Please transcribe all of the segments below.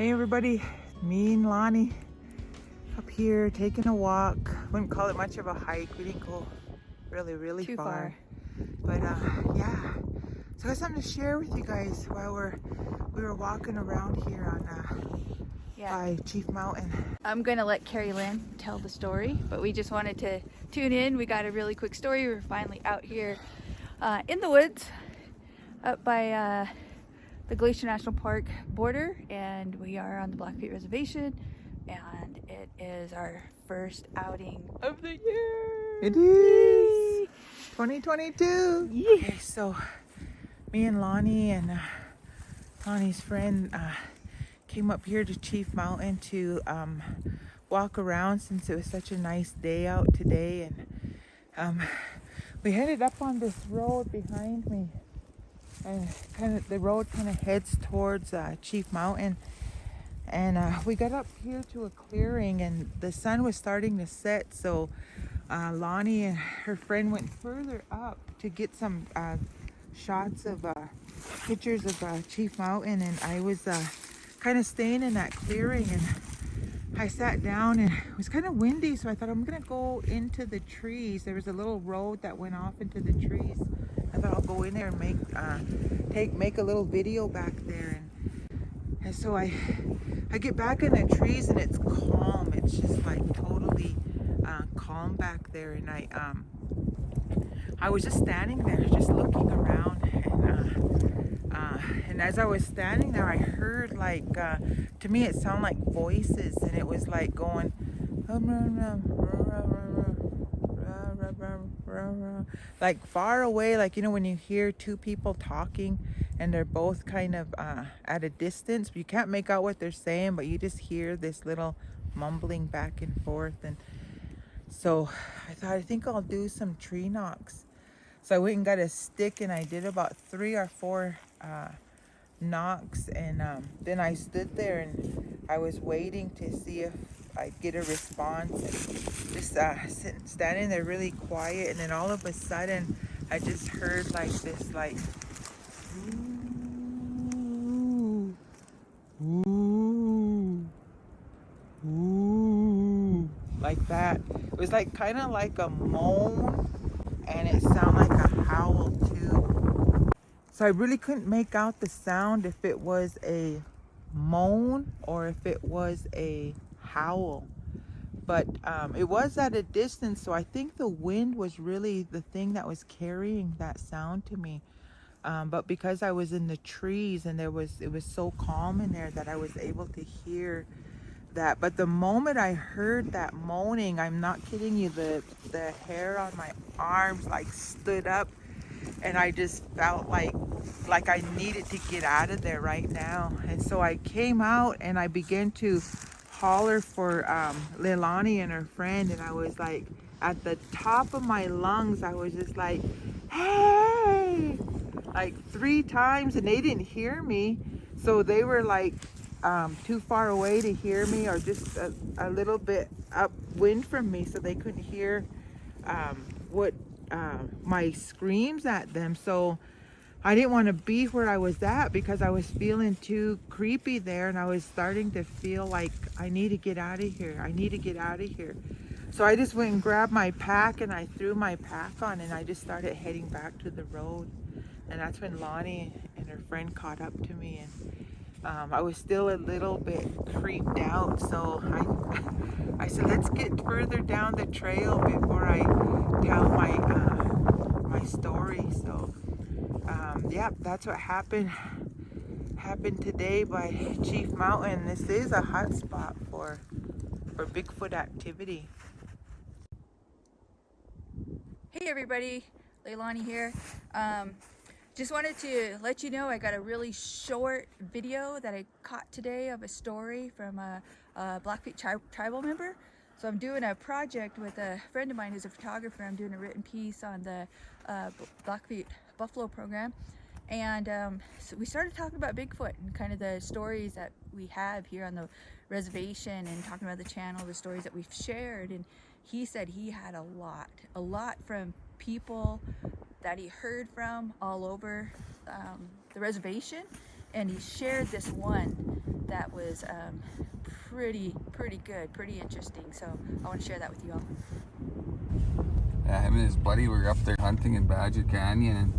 Hey everybody, me and Lonnie up here taking a walk. Wouldn't call it much of a hike. We didn't go really Too far. But yeah. So I got something to share with you guys while we were walking around here on by Chief Mountain. I'm gonna let Carrie Lynn tell the story, but we just wanted to tune in. We got a really quick story. We're finally out here in the woods up by the Glacier National Park border, and we are on the Blackfeet reservation, and it is our first outing of the year. It is 2022. Yeah. Okay, so me and Lonnie and Lonnie's friend came up here to Chief Mountain to walk around since it was such a nice day out today, and we headed up on this road behind me, and the road kind of heads towards Chief Mountain, and we got up here to a clearing, and the sun was starting to set, so Lonnie and her friend went further up to get some shots of pictures of Chief Mountain, and I was kind of staying in that clearing, and I sat down, and it was kind of windy, so I thought I'm gonna go into the trees. There was a little road that went off into the trees. I thought I'll go in there and make a little video back there, and so I get back in the trees, and it's calm. It's just like totally calm back there, and I was just standing there, just looking around, and as I was standing there, I heard like, to me it sounded like voices, and it was like going, like far away, like, you know, when you hear two people talking and they're both kind of at a distance, you can't make out what they're saying, but you just hear this little mumbling back and forth. And so I thought, I think I'll do some tree knocks. So I went and got a stick, and I did about 3 or 4 knocks, and then I stood there and I was waiting to see if I'd get a response, and just standing there really quiet, and then all of a sudden I just heard like this, like, ooh, ooh, ooh, like that. It was like kind of like a moan, and it sounded like a howl too. So I really couldn't make out the sound, if it was a moan or if it was a howl. But it was at a distance, so I think the wind was really the thing that was carrying that sound to me. But because I was in the trees, and it was so calm in there that I was able to hear that. But the moment I heard that moaning, I'm not kidding you, the hair on my arms like stood up, and I just felt like I needed to get out of there right now. And so I came out and I began to holler for Leilani and her friend, and I was like, at the top of my lungs, I was just like, hey, like 3 times, and they didn't hear me, so they were like too far away to hear me, or just a little bit upwind from me, so they couldn't hear what my screams at them. So I didn't want to be where I was at, because I was feeling too creepy there, and I was starting to feel like I need to get out of here. I need to get out of here. So I just went and grabbed my pack, and I threw my pack on, and I just started heading back to the road. And that's when Lonnie and her friend caught up to me, and I was still a little bit creeped out. So I said, let's get further down the trail before I tell my story. So yeah, that's what happened today by Chief Mountain. This is a hot spot for Bigfoot activity. Hey everybody, Leilani here. Just wanted to let you know I got a really short video that I caught today of a story from a Blackfeet tribal member. So I'm doing a project with a friend of mine who's a photographer. I'm doing a written piece on the Blackfeet buffalo program. And so we started talking about Bigfoot and kind of the stories that we have here on the reservation, and talking about the channel, the stories that we've shared. And he said he had a lot from people that he heard from all over the reservation, and he shared this one that was pretty good, pretty interesting. So I want to share that with you all. Yeah, him and his buddy were up there hunting in Badger Canyon, and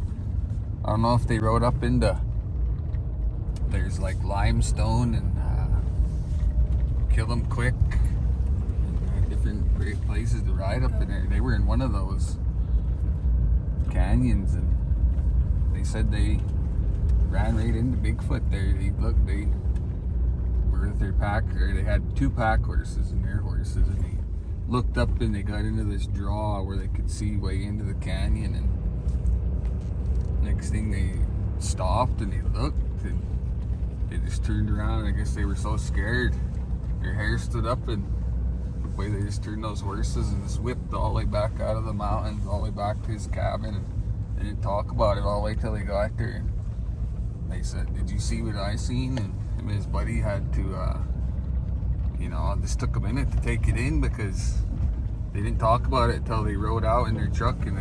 I don't know if they rode up into, there's like limestone and Kill 'em Quick, different great places to ride up in there. They were in one of those canyons, and they said they ran right into Bigfoot there. They were with their pack, or they had 2 pack horses and their horses, and they looked up and they got into this draw where they could see way into the canyon, and next thing they stopped and they looked and they just turned around. I guess they were so scared, their hair stood up, and the way they just turned those horses and just whipped all the way back out of the mountains, all the way back to his cabin, and they didn't talk about it all the way till they got there. And they said, "Did you see what I seen?" And him and his buddy had to it just took a minute to take it in, because they didn't talk about it until they rode out in their truck, and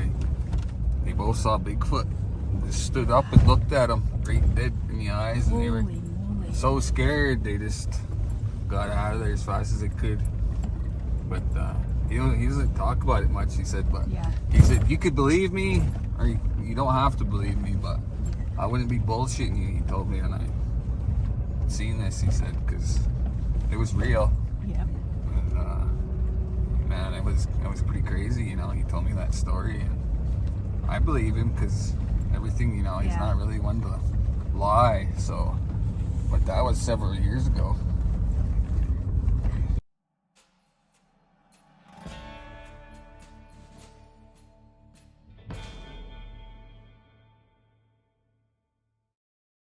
they both saw Bigfoot. They just stood up and looked at him right dead in the eyes, and they were so scared they just got out of there as fast as they could. But he doesn't talk about it much. He said, but he said, "You could believe me, or you don't have to believe me, but I wouldn't be bullshitting you." He told me, and I seen this. He said, because it was real. Yeah. And man, it was pretty crazy. He told me that story, and I believe him, because everything, he's not really one to lie. So, but that was several years ago.